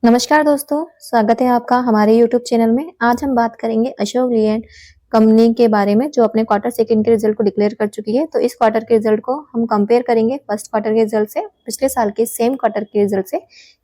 नमस्कार दोस्तों, स्वागत है आपका हमारे यूट्यूब चैनल में। आज हम बात करेंगे अशोक लीलैंड कंपनी के बारे में जो अपने क्वार्टर सेकंड के रिजल्ट को डिक्लेयर कर चुकी है। तो इस क्वार्टर के रिजल्ट को हम कंपेयर करेंगे फर्स्ट क्वार्टर के रिजल्ट से, पिछले साल के सेम क्वार्टर के रिजल्ट से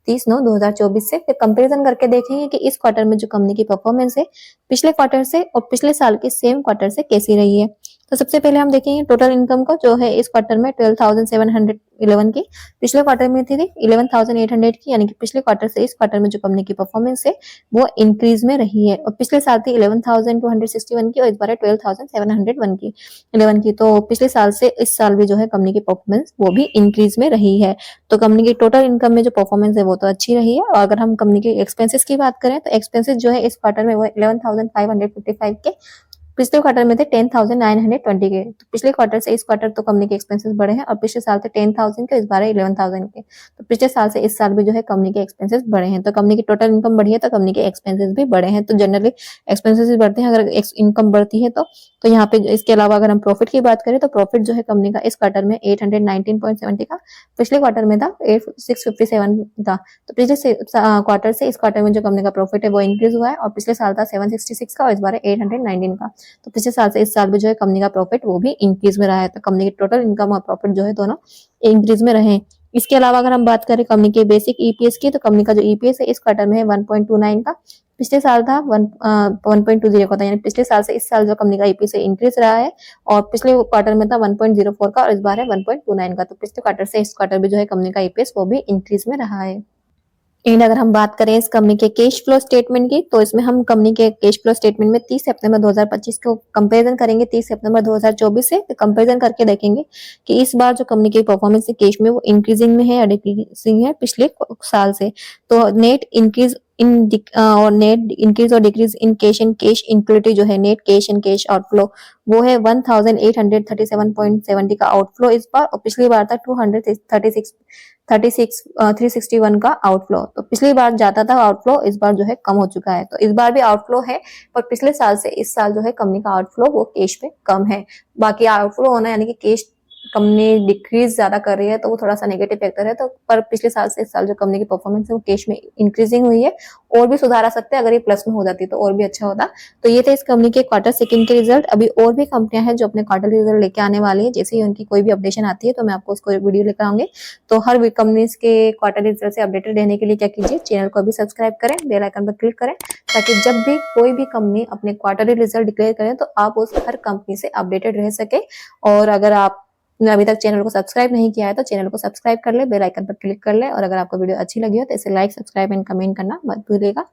30/9/2024 से। फिर कंपेरिजन करके देखेंगे कि इस क्वार्टर में जो कंपनी की परफॉर्मेंस है पिछले क्वार्टर से और पिछले साल के सेम क्वार्टर से कैसी रही है। तो सबसे पहले हम देखेंगे टोटल इनकम को, जो है इस क्वार्टर में 12,711 की, पिछले क्वार्टर में थी 11,800 की, यानी कि पिछले क्वार्टर से इस क्वार्टर में जो कंपनी की परफॉर्मेंस है वो इंक्रीज में रही है। और पिछले साल थी 11,261 की और इस बार है 12,701 की 11 की। तो पिछले साल से इस साल भी जो है कंपनी की परफॉर्मेंस वो भी इंक्रीज में रही है। तो कंपनी की टोटल इनकम में जो परफॉर्मेंस है वो तो अच्छी रही है। और अगर हम कंपनी के एक्सपेंसेस की बात करें तो एक्सपेंसेस जो है इस क्वार्टर में वो 11,555 के, पिछले क्वार्टर में थे 10,920 के। तो पिछले क्वार्टर से इस क्वार्टर तो कंपनी के एक्सपेंसेस बढ़े हैं और पिछले साल थे 10,000 के, इस बार 11,000 के। तो पिछले साल से इस साल भी जो है कंपनी के एक्सपेंसेस बढ़े हैं। तो कंपनी की टोटल इनकम बढ़ी है तो कंपनी के एक्सपेंसेस भी बढ़े हैं। तो जनरली एक्सपेंसेस भी बढ़ते हैं अगर इनकम बढ़ती है तो यहाँ पे इसके अलावा अगर हम प्रॉफिट की बात करें तो प्रॉफिट जो है कंपनी का इस क्वार्टर में 819.70 का, पिछले क्वार्टर में था 657 था। तो पिछले क्वार्टर से इस क्वार्टर में जो कंपनी का प्रॉफिट है वो इंक्रीज हुआ है और पिछले साल था 766 का और इस बार 819 का। तो पिछले साल से इस साल भी जो है कंपनी का प्रॉफिट वो भी इंक्रीज में रहा है। तो कंपनी की टोटल इनकम और प्रॉफिट जो है दोनों इंक्रीज में रहे। इसके अलावा अगर हम बात करें कंपनी के बेसिक ईपीएस की, तो कंपनी का जो ईपीएस है इस क्वार्टर में है 1.29 का, पिछले साल था 1.20 का था। यानी पिछले साल से इस साल जो कंपनी का ईपीएस इंक्रीज रहा है और पिछले क्वार्टर में था 1.04 का और इस बार है 1.29 का। तो पिछले क्वार्टर से इस क्वार्टर भी जो है कंपनी का ईपीएस वो भी इंक्रीज में रहा है। एंड अगर हम बात करें इस कंपनी के कैश फ्लो स्टेटमेंट की, तो इसमें हम कंपनी के कैश फ्लो स्टेटमेंट में 30 सितंबर 2025 को कंपैरिजन करेंगे 30 सितंबर 2024 से। तो कंपैरिजन करके देखेंगे कि इस बार जो कंपनी की परफॉर्मेंस है कैश में वो इंक्रीजिंग में है या डिक्रीजिंग है पिछले साल से। तो नेट इंक्रीज और नेट इंक्रीज और decrease in cash and cash equity जो है, net cash and cash outflow वो है 1,837.70 का आउटफ्लो इस बार, और पिछली बार था 361 का आउटफ्लो। तो पिछली बार ज्यादा था आउटफ्लो, इस बार जो है कम हो चुका है। तो इस बार भी आउटफ्लो है पर पिछले साल से इस साल जो है कंपनी का आउटफ्लो वो कैश पे कम है। बाकी आउटफ्लो होना यानी कि कैश कंपनी डिक्रीज ज्यादा कर रही है तो वो थोड़ा सा नेगेटिव फैक्टर है। तो पर पिछले साल से इस साल जो कंपनी की परफॉर्मेंस है वो कैश में इंक्रीजिंग हुई है। और भी सुधार आ सकते हैं, अगर ये प्लस में हो जाती तो और भी अच्छा होता। तो ये थे इस कंपनी के क्वार्टर सेकंड के रिजल्ट। अभी और भी कंपनियां हैं जो अपने क्वार्टर रिजल्ट लेके आने वाली है, जैसे ही उनकी कोई भी अपडेशन आती है तो मैं आपको उसको वीडियो लेकर आऊंगी। तो हर कंपनीज के क्वार्टर रिजल्ट से अपडेटेड रहने के लिए क्या कीजिए, चैनल को अभी सब्सक्राइब करें, बेल आइकन पर क्लिक करें, ताकि जब भी कोई भी कंपनी अपने क्वार्टरली रिजल्ट डिक्लेयर करें तो आप उस हर कंपनी से अपडेटेड रह सके। और अगर आपने अभी तक चैनल को सब्सक्राइब नहीं किया है तो चैनल को सब्सक्राइब कर ले, बेल आइकन पर क्लिक कर ले। और अगर आपको वीडियो अच्छी लगी हो तो इसे लाइक, सब्सक्राइब एंड कमेंट करना मत भूलिएगा।